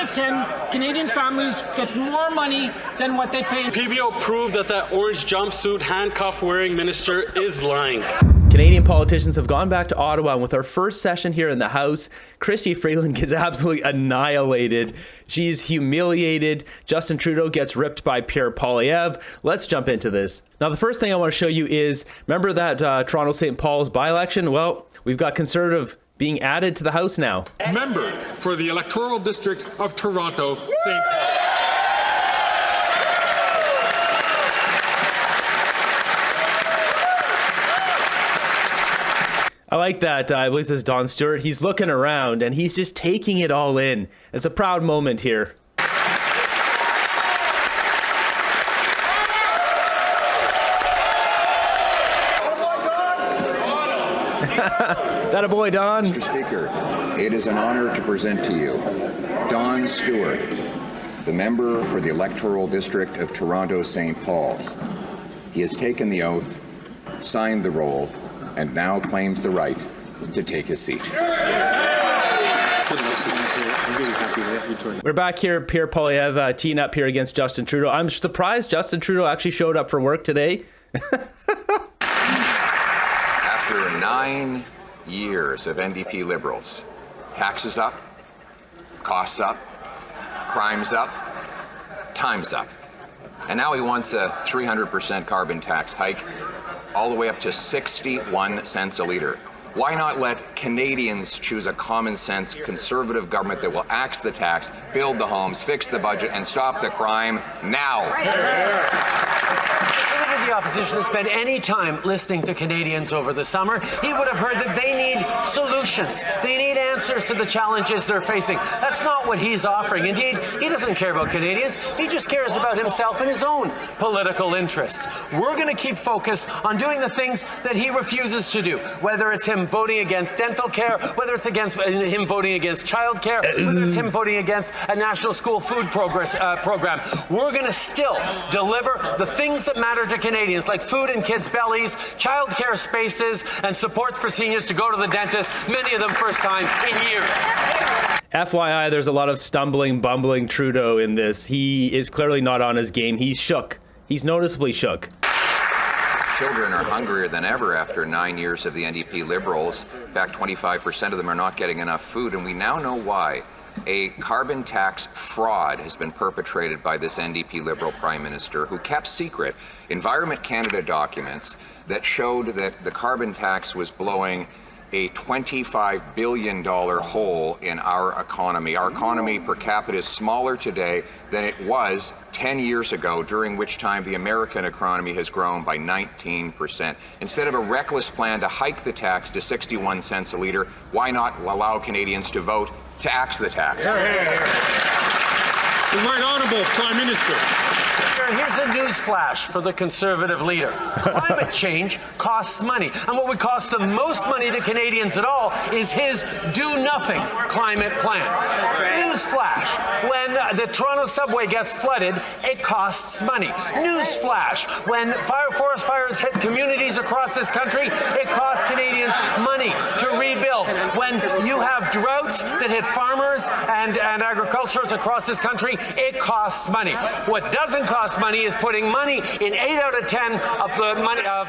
of 10 Canadian families get more money than what they pay. PBO proved that that orange jumpsuit handcuff-wearing minister is lying. Canadian politicians have gone back to Ottawa, and with our first session here in the House, Chrystia Freeland gets absolutely annihilated. She's humiliated. Justin Trudeau gets ripped by Pierre Poilievre. Let's jump into this. Now, the first thing I want to show you is, remember that Toronto St. Paul's by-election? Well, we've got Conservative being added to the House now. Member for the electoral district of Toronto St. Paul. I like that. I believe this is Don Stewart. He's looking around and he's just taking it all in. It's a proud moment here. That a boy, Don? Mr. Speaker, it is an honor to present to you Don Stewart, the member for the electoral district of Toronto St. Paul's. He has taken the oath, signed the roll, and now claims the right to take his seat. We're back here, Pierre Poilievre teeing up here against Justin Trudeau. I'm surprised Justin Trudeau actually showed up for work today. After 9 years of NDP Liberals, taxes up, costs up, crimes up, time's up. And now he wants a 300% carbon tax hike, all the way up to 61 cents a litre. Why not let Canadians choose a common sense Conservative government that will axe the tax, build the homes, fix the budget, and stop the crime now? If the opposition had spent any time listening to Canadians over the summer, he would have heard that they need solutions. They need answers to the challenges they're facing. That's not what he's offering. Indeed, he doesn't care about Canadians. He just cares about himself and his own political interests. We're going to keep focused on doing the things that he refuses to do, whether it's him voting against dental care, whether it's against him voting against child care, whether it's him voting against a national school food program. We're going to still deliver the things that matter to Canadians, like food in kids' bellies, childcare spaces, and supports for seniors to go to the dentist, many of them first time in years. FYI, there's a lot of stumbling, bumbling Trudeau in this. He is clearly not on his game. He's shook. He's noticeably shook. Children are hungrier than ever after 9 years of the NDP Liberals. In fact, 25% of them are not getting enough food, and we now know why. A carbon tax fraud has been perpetrated by this NDP Liberal Prime Minister, who kept secret Environment Canada documents that showed that the carbon tax was blowing a $25 billion hole in our economy. Our economy per capita is smaller today than it was 10 years ago, during which time the American economy has grown by 19%. Instead of a reckless plan to hike the tax to 61 cents a litre, why not allow Canadians to vote to axe the tax? The Right Honourable Prime Minister. Here's a news flash for the Conservative leader. Climate change costs money. And what would cost the most money to Canadians at all is his do-nothing climate plan. News flash. When the Toronto subway gets flooded, it costs money. News flash. When forest fires hit communities across this country, it costs Canadians money to rebuild. When you have droughts that hit farmers and agriculturists across this country, it costs money. What doesn't cost money is putting money in 8 out of 10 of the money of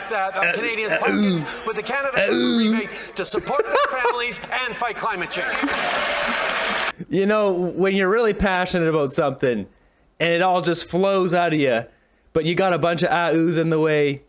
Canadians' pockets with the Canada rebate to support their families and fight climate change. You know, when you're really passionate about something and it all just flows out of you, but you got a bunch of ahs in the way,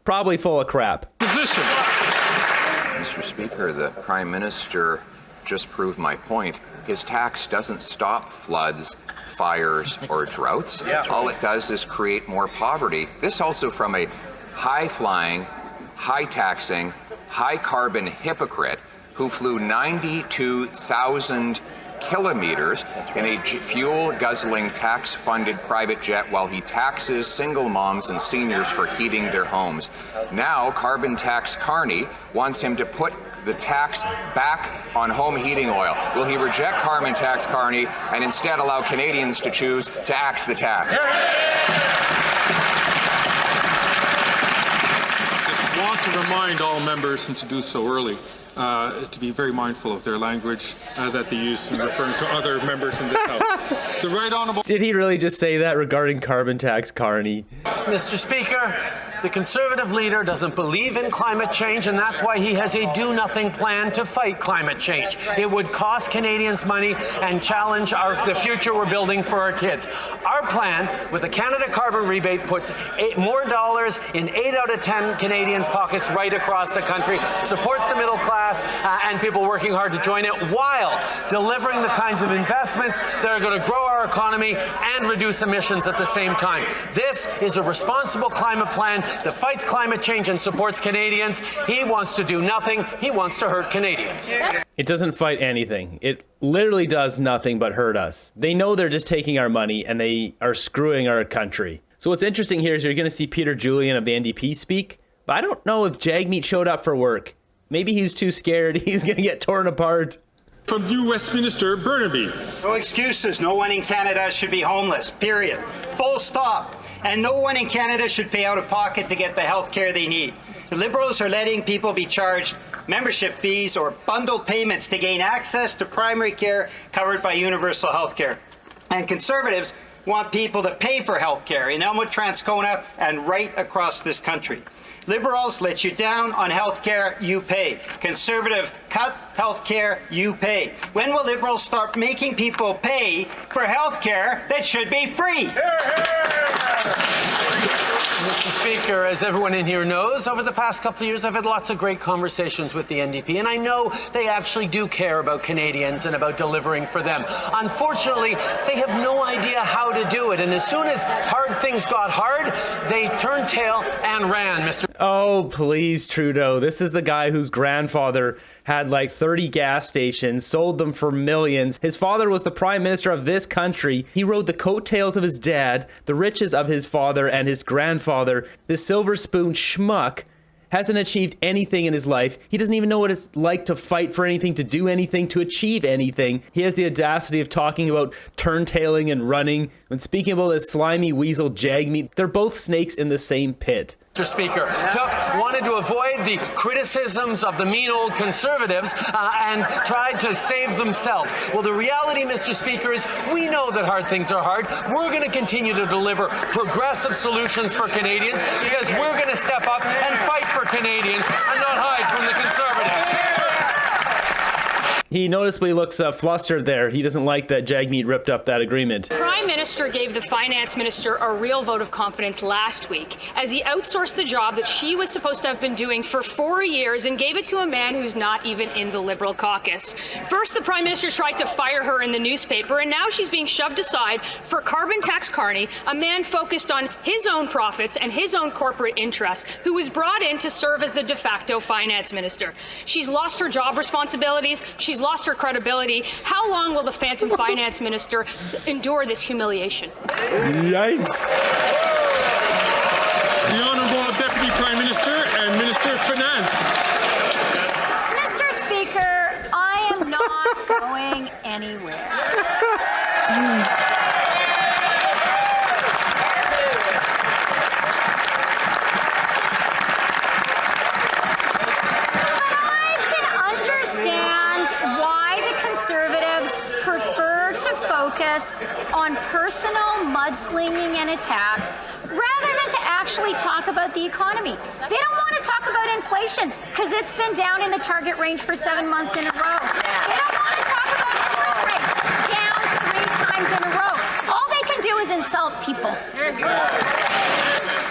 probably full of crap. Position. Mr. Speaker, the Prime Minister just proved my point. His tax doesn't stop floods, fires, or droughts. All it does is create more poverty. This also from a high-flying, high-taxing, high-carbon hypocrite who flew 92,000 kilometers in a fuel-guzzling, tax-funded private jet while he taxes single moms and seniors for heating their homes. Now, carbon tax Carney wants him to put the tax back on home heating oil. Will he reject carbon tax Carney and instead allow Canadians to choose to axe the tax? Just want to remind all members, and to do so early, to be very mindful of their language that they use in referring to other members in this House. The Right Honourable... Did he really just say that regarding carbon tax, Carney? Mr. Speaker, the Conservative leader doesn't believe in climate change, and that's why he has a do-nothing plan to fight climate change. It would cost Canadians money and challenge the future we're building for our kids. Our plan, with the Canada Carbon Rebate, puts more dollars in 8 out of 10 Canadians' pockets right across the country, supports the middle class and people working hard to join it, while delivering the kinds of investments that are going to grow our economy and reduce emissions at the same time. This is a responsible climate plan that fights climate change and supports Canadians. He wants to do nothing. He wants to hurt Canadians. It doesn't fight anything. It literally does nothing but hurt us. They know they're just taking our money and they are screwing our country. So what's interesting here is you're going to see Peter Julian of the NDP speak, but I don't know if Jagmeet showed up for work. Maybe he's too scared. He's going to get torn apart. From New Westminster, Burnaby. No excuses. No one in Canada should be homeless, period. Full stop. And no one in Canada should pay out of pocket to get the health care they need. The Liberals are letting people be charged membership fees or bundled payments to gain access to primary care covered by universal health care. And Conservatives want people to pay for health care in Elmwood, Transcona, and right across this country. Liberals let you down on health care, you pay. Conservative cut health care, you pay. When will Liberals start making people pay for health care that should be free? Mr. Speaker, as everyone in here knows, over the past couple of years, I've had lots of great conversations with the NDP, and I know they actually do care about Canadians and about delivering for them. Unfortunately, they have no idea how to do it, and as soon as hard things got hard, they turned tail and ran, Mr. Oh, please, Trudeau. This is the guy whose grandfather had like 30 gas stations, sold them for millions. His father was the prime minister of this country. He rode the coattails of his dad, the riches of his father and his grandfather. This silver spoon schmuck hasn't achieved anything in his life. He doesn't even know what it's like to fight for anything, to do anything, to achieve anything. He has the audacity of talking about turntailing and running. When speaking about this slimy weasel Jagmeet, they're both snakes in the same pit. Mr. Speaker, wanted to avoid the criticisms of the mean old Conservatives and tried to save themselves. Well, the reality, Mr. Speaker, is we know that hard things are hard. We're going to continue to deliver progressive solutions for Canadians because we're going to step up and fight for Canadians and not hide from the Conservatives. He noticeably looks flustered there. He doesn't like that Jagmeet ripped up that agreement. Prime Minister gave the Finance Minister a real vote of confidence last week as he outsourced the job that she was supposed to have been doing for 4 years and gave it to a man who's not even in the Liberal caucus. First, the Prime Minister tried to fire her in the newspaper, and now she's being shoved aside for carbon tax Carney, a man focused on his own profits and his own corporate interests, who was brought in to serve as the de facto Finance Minister. She's lost her job responsibilities. She's lost her credibility. How long will the phantom Finance Minister endure this humiliation? Yikes. The Honourable Deputy Prime Minister and Minister of Finance. Mr. Speaker, I am not going anywhere. On personal mudslinging and attacks rather than to actually talk about the economy. They don't want to talk about inflation because it's been down in the target range for 7 months in a row. They don't want to talk about interest rates down 3 times in a row. All they can do is insult people.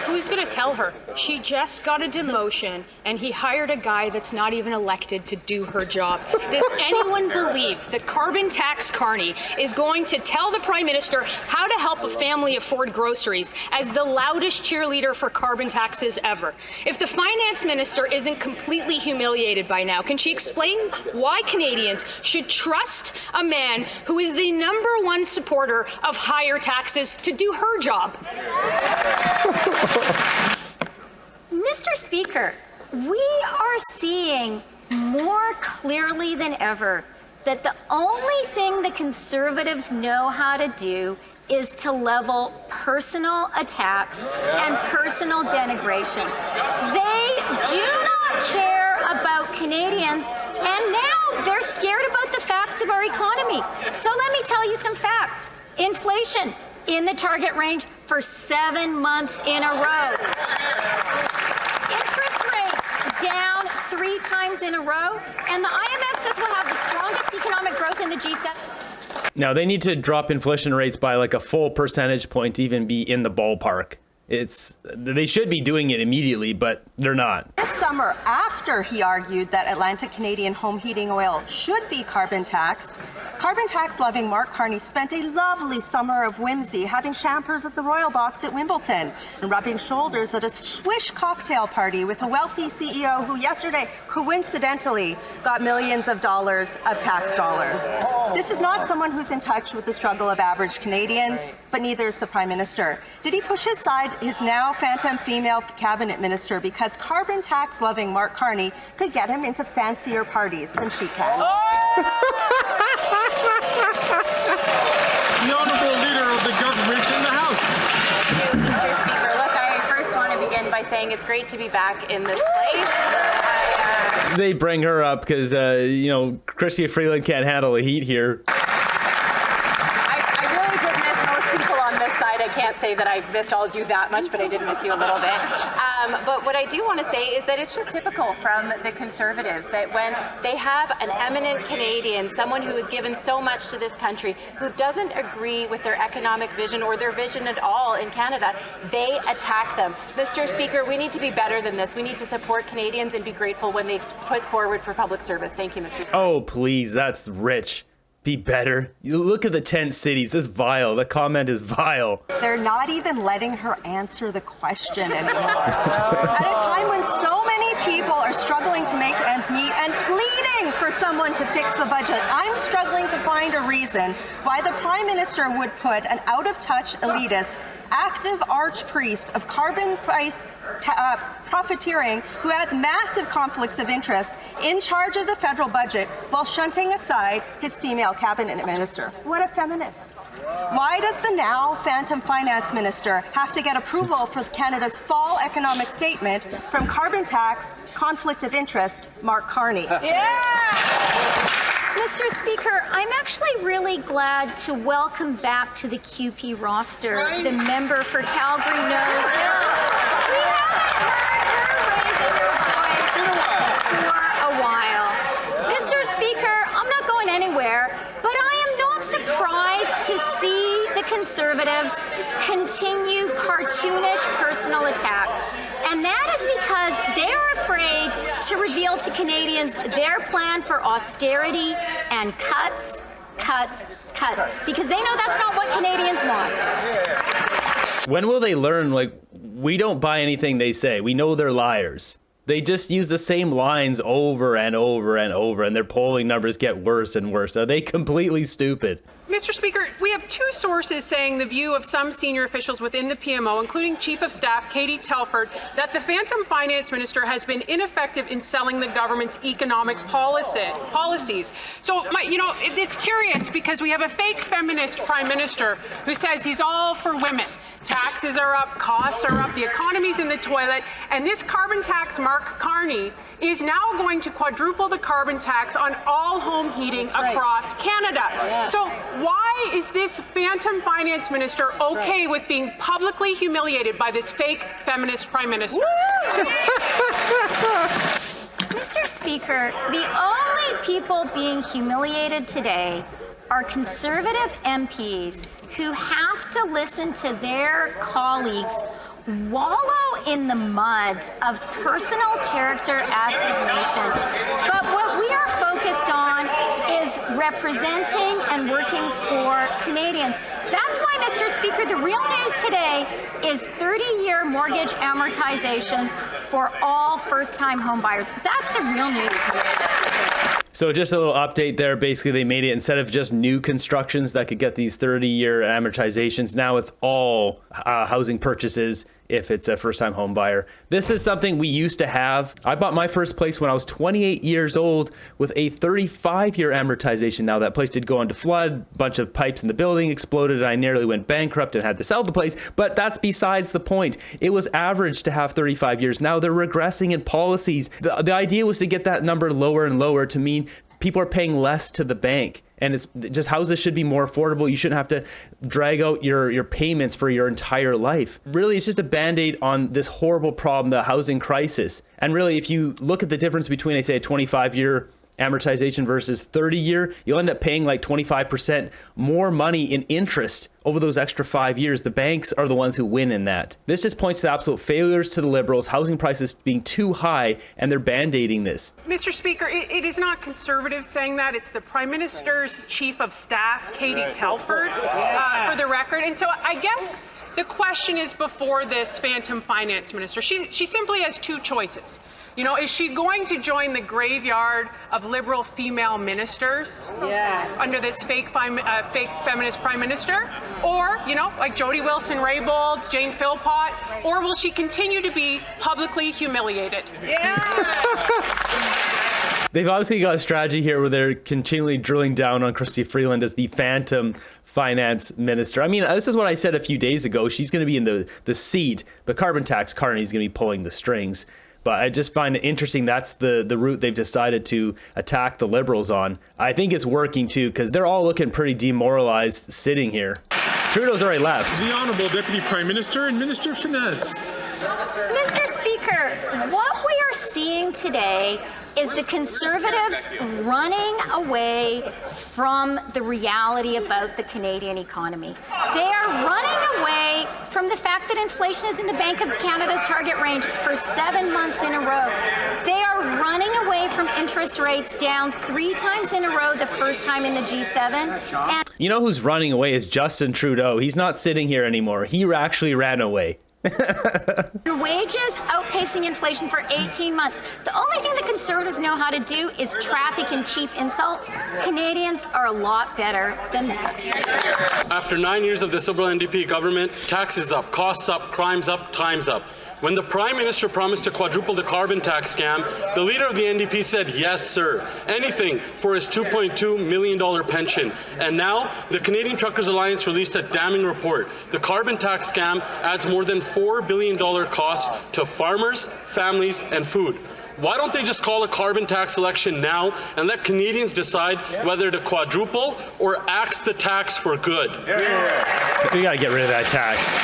Who's going to tell her? She just got a demotion, and he hired a guy that's not even elected to do her job. Does anyone believe that carbon tax Carney is going to tell the Prime Minister how to help a family afford groceries as the loudest cheerleader for carbon taxes ever? If the Finance Minister isn't completely humiliated by now, can she explain why Canadians should trust a man who is the #1 supporter of higher taxes to do her job? Mr. Speaker, we are seeing more clearly than ever that the only thing the Conservatives know how to do is to level personal attacks and personal denigration. They do not care about Canadians, and now they're scared about the facts of our economy. So let me tell you some facts. Inflation in the target range for 7 months in a row. Interest rates down 3 times in a row, and the IMF says we'll have the strongest economic growth in the G7. Now, they need to drop inflation rates by like a full percentage point to even be in the ballpark. They should be doing it immediately, but they're not. This summer, after he argued that Atlantic Canadian home heating oil should be carbon tax loving Mark Carney spent a lovely summer of whimsy having champers at the Royal Box at Wimbledon and rubbing shoulders at a swish cocktail party with a wealthy CEO who yesterday coincidentally got millions of dollars of tax dollars. This is not someone who's in touch with the struggle of average Canadians, but neither is the Prime Minister. Did he push aside his now phantom female cabinet minister because carbon tax loving Mark Carney could get him into fancier parties than she can? The honourable leader of the government in the House. Thank you, Mr. Speaker. Look, I first want to begin by saying it's great to be back in this place. They bring her up because, Chrystia Freeland can't handle the heat here. I really did miss most people on this side. I can't say that I missed all of you that much, but I did miss you a little bit. But what I do want to say is that it's just typical from the Conservatives that when they have an eminent Canadian, someone who has given so much to this country, who doesn't agree with their economic vision or their vision at all in Canada, they attack them. Mr. Speaker, we need to be better than this. We need to support Canadians and be grateful when they put forward for public service. Thank you, Mr. Speaker. Oh, please, that's rich. Be better. You look at the 10 cities. This is vile. The comment is vile. They're not even letting her answer the question anymore. At a time when so many people are struggling to make ends meet and pleading for someone to fix the budget, I'm struggling to find a reason why the Prime Minister would put an out-of-touch elitist, active archpriest of carbon price profiteering who has massive conflicts of interest in charge of the federal budget while shunting aside his female cabinet minister. What a feminist. Why does the now phantom finance minister have to get approval for Canada's fall economic statement from carbon tax, conflict of interest, Mark Carney? Mr. Speaker, I'm actually really glad to welcome back to the QP roster the member for Calgary Nose. We haven't heard her raising her voice for a while. Mr. Speaker, I'm not going anywhere, but I am not surprised to see the Conservatives continue cartoonish personal attacks. And that is because they are afraid to reveal to Canadians their plan for austerity and cuts, because they know that's not what Canadians want. When will they learn, we don't buy anything they say. We know they're liars. They just use the same lines over and over and over, and their polling numbers get worse and worse. Are they completely stupid? Mr. Speaker, we have 2 sources saying the view of some senior officials within the PMO, including Chief of Staff Katie Telford, that the phantom finance minister has been ineffective in selling the government's economic policies. So, it's curious because we have a fake feminist prime minister who says he's all for women. Taxes are up, costs are up, the economy's in the toilet, and this carbon tax Mark Carney is now going to quadruple the carbon tax on all home heating across Canada. So why is this phantom finance minister okay with being publicly humiliated by this fake feminist prime minister? Mr. Speaker, the only people being humiliated today are Conservative MPs who have to listen to their colleagues wallow in the mud of personal character assassination. But what we are focused on is representing and working for Canadians. That's why, Mr. Speaker, the real news today is 30-year mortgage amortizations for all first-time home buyers. That's the real news, Mr. Speaker. So just a little update there. Basically, they made it, instead of just new constructions that could get these 30-year amortizations, now it's all housing purchases if it's a first-time home buyer. This is something we used to have. I bought my first place when I was 28 years old with a 35-year amortization. Now that place did go into flood, a bunch of pipes in the building exploded, and I nearly went bankrupt and had to sell the place, but that's besides the point. It was average to have 35 years. Now they're regressing in policies. The idea was to get that number lower and lower to mean people are paying less to the bank. And it's just houses should be more affordable. You shouldn't have to drag out your payments for your entire life. Really, it's just a band-aid on this horrible problem, the housing crisis. And really, if you look at the difference between, say, a 25-year amortization versus 30-year, you'll end up paying like 25% more money in interest over those extra 5 years. The banks are the ones who win in that. This just points to absolute failures to the Liberals, housing prices being too high, and they're band-aiding this. Mr. Speaker, it is not Conservatives saying that. It's the Prime Minister's Chief of Staff, Katie Telford, for the record. And so I guess the question is before this phantom finance minister. She simply has two choices. You know, is she going to join the graveyard of Liberal female ministers under this fake feminist prime minister? Or, you know, like Jody Wilson-Raybould, Jane Philpott, or will she continue to be publicly humiliated? They've obviously got a strategy here where they're continually drilling down on Chrystia Freeland as the phantom finance minister. I mean, this is what I said a few days ago. She's going to be in the seat, but carbon tax Carney's going to be pulling the strings. But I just find it interesting that's the route they've decided to attack the Liberals on. I think it's working too, because they're all looking pretty demoralized sitting here. Trudeau's already left. The Honourable Deputy Prime Minister and Minister of Finance. Mr. Speaker, what we are seeing today is the Conservatives running away from the reality about the Canadian economy. They are running away from the fact that inflation is in the Bank of Canada's target range for 7 months in a row. They are running away from interest rates down 3 times in a row, the first time in the G7. And you know who's running away is Justin Trudeau. He's not sitting here anymore. He actually ran away. wages outpacing inflation for 18 months. The only thing the Conservatives know how to do is traffic in cheap insults. Canadians are a lot better than that. After 9 years of this Liberal NDP government, taxes up, costs up, crimes up, time's up. When the Prime Minister promised to quadruple the carbon tax scam, the leader of the NDP said, yes, sir, anything for his $2.2 million pension. And now, the Canadian Truckers Alliance released a damning report. The carbon tax scam adds more than $4 billion cost to farmers, families, and food. Why don't they just call a carbon tax election now and let Canadians decide whether to quadruple or axe the tax for good? We got to get rid of that tax.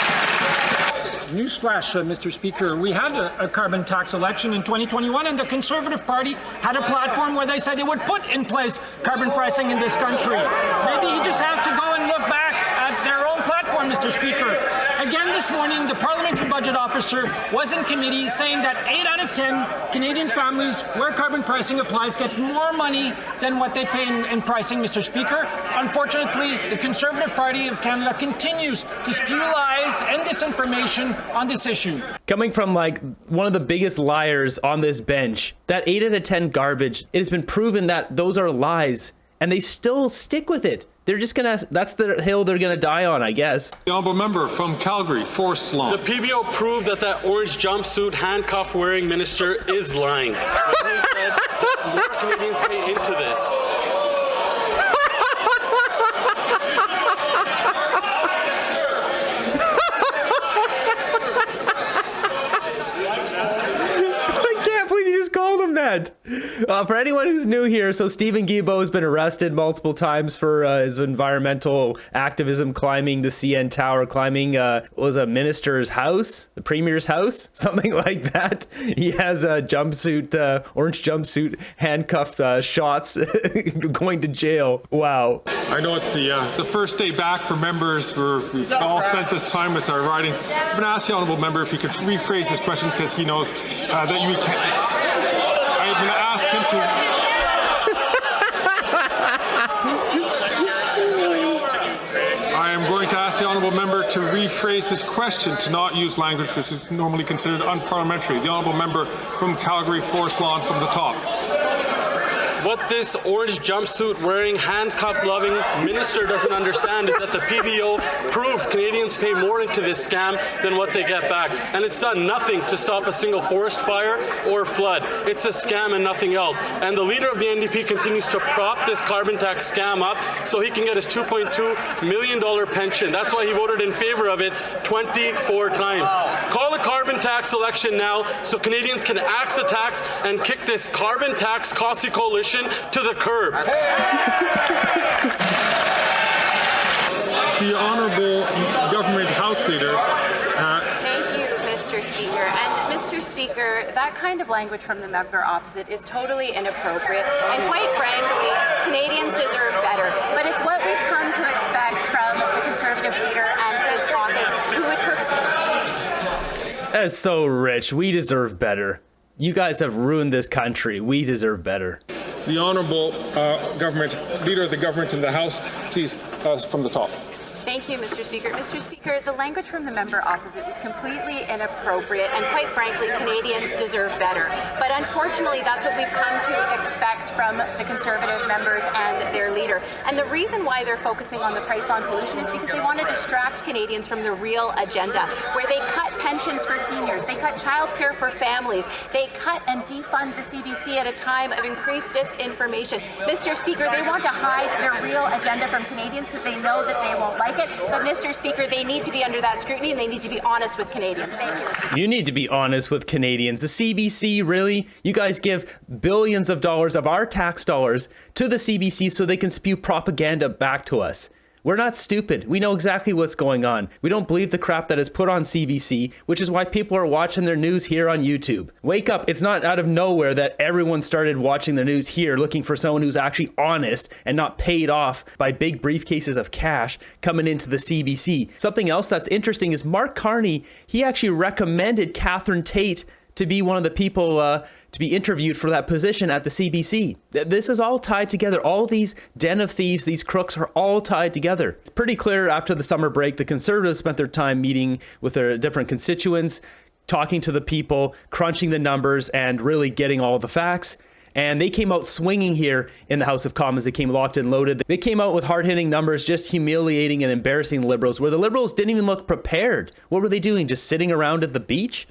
Newsflash, Mr. Speaker, we had a carbon tax election in 2021, and the Conservative Party had a platform where they said they would put in place carbon pricing in this country. Maybe he just has to go and look back at their own platform, Mr. Speaker. Again this morning, the Parliamentary Budget Officer was in committee saying that 8 out of 10 Canadian families where carbon pricing applies get more money than what they pay in pricing, Mr. Speaker. Unfortunately, the Conservative Party of Canada continues to spew lies and disinformation on this issue. Coming from like one of the biggest liars on this bench, that 8 out of 10 garbage, it has been proven that those are lies, and they still stick with it. They're just gonna, that's the hill they're gonna die on, I guess. The Honourable Member from Calgary, Forest Lawn. The PBO proved that that orange jumpsuit, handcuff-wearing minister is lying. When he said that more Canadians pay into this. For anyone who's new here, so Stephen Guilbeault has been arrested multiple times for his environmental activism, climbing the CN Tower, climbing was a minister's house, the premier's house, something like that. He has a jumpsuit, orange jumpsuit, handcuff shots, going to jail. Wow. I know it's the first day back for members. We've all spent this time with our ridings. I'm going to ask the Honourable Member if he could rephrase this question because he knows that you can't. I'm going to ask him to. I am going to ask the Honourable Member to rephrase his question to not use language which is normally considered unparliamentary. The Honourable Member from Calgary, Forest Lawn, from the top. What this orange jumpsuit wearing, handcuff loving minister doesn't understand is that the PBO proved Canadians pay more into this scam than what they get back. And it's done nothing to stop a single forest fire or flood. It's a scam and nothing else. And the leader of the NDP continues to prop this carbon tax scam up so he can get his $2.2 million pension. That's why he voted in favor of it 24 times. Call a carbon tax election now so Canadians can axe the tax and kick this carbon tax costly coalition to the curb. The Honourable Government House Leader. Thank you, Mr. Speaker. And Mr. Speaker, that kind of language from the member opposite is totally inappropriate. And quite frankly, Canadians deserve better. But it's what we've come to expect from the Conservative leader and his caucus, who would prefer. That's so rich. We deserve better. You guys have ruined this country. We deserve better. The Honourable Government Leader of the Government in the House, please, from the top. Thank you, Mr. Speaker. Mr. Speaker, the language from the member opposite is completely inappropriate, and quite frankly, Canadians deserve better. But unfortunately, that's what we've come to expect from the Conservative members and their leader. And the reason why they're focusing on the price on pollution is because they want to distract Canadians from the real agenda, where they cut pensions for seniors, they cut childcare for families, they cut and defund the CBC at a time of increased disinformation. Mr. Speaker, they want to hide their real agenda from Canadians because they know that they won't like it. But Mr. Speaker, they need to be under that scrutiny and they need to be honest with Canadians. Thank you, Mr. Speaker. You need to be honest with Canadians. The CBC, really? You guys give billions of dollars of our tax dollars to the CBC so they can spew propaganda back to us. We're not stupid. We know exactly what's going on. We don't believe the crap that is put on CBC, which is why people are watching their news here on YouTube. Wake up. It's not out of nowhere that everyone started watching the news here looking for someone who's actually honest and not paid off by big briefcases of cash coming into the CBC. Something else that's interesting is Mark Carney, he actually recommended Catherine Tate to be one of the people to be interviewed for that position at the CBC. This is all tied together. All these den of thieves, these crooks are all tied together. It's pretty clear after the summer break, the Conservatives spent their time meeting with their different constituents, talking to the people, crunching the numbers, and really getting all the facts. And they came out swinging here in the House of Commons. They came locked and loaded. They came out with hard-hitting numbers, just humiliating and embarrassing the Liberals, where the Liberals didn't even look prepared. What were they doing? Just sitting around at the beach?